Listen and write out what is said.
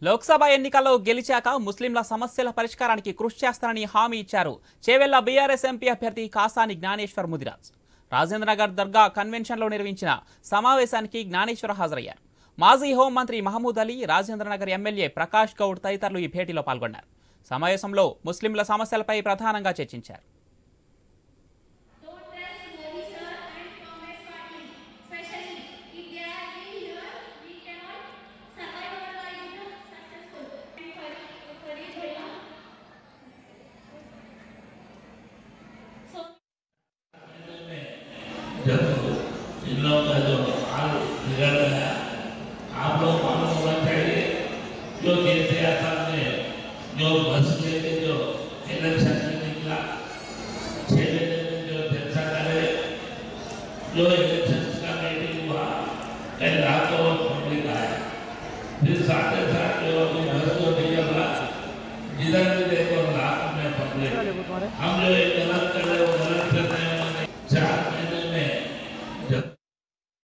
లోక్సభ ఎన్నికల్లో గెలిచాక ముస్లింల సమస్యల పరిష్కారానికి కృషి చేస్తానని హామీ ఇచ్చారు చేవెళ్ల బీఆర్ఎస్ ఎంపీ అభ్యర్థి కాసాని జ్ఞానేశ్వర్ ముదిరాజ్. రాజేంద్రనగర్ దర్గా కన్వెన్షన్లో నిర్వహించిన సమావేశానికి జ్ఞానేశ్వర్ హాజరయ్యారు. మాజీ హోంమంత్రి మహమూద్ అలీ, రాజేంద్రనగర్ ఎమ్మెల్యే ప్రకాష్ గౌడ్ తదితరులు ఈ భేటీలో పాల్గొన్నారు. సమావేశంలో ముస్లింల సమస్యలపై ప్రధానంగా చర్చించారు. जब इन लोगों का जो हाल बिगड़ गया, आप लोग मालूम होना चाहिए जो जैसे आसाम में जो बस लेके जो इलेक्शन में निकला 6 महीने में जो जनता करे जो इलेक्शन का मीटिंग हुआ कल रात को पब्लिक आया, फिर साथ जो अभी बस को निकल रहा जिधर भी देखो रात में पब्लिक हम जो एक गलत कर रहे वो गलत कर रहे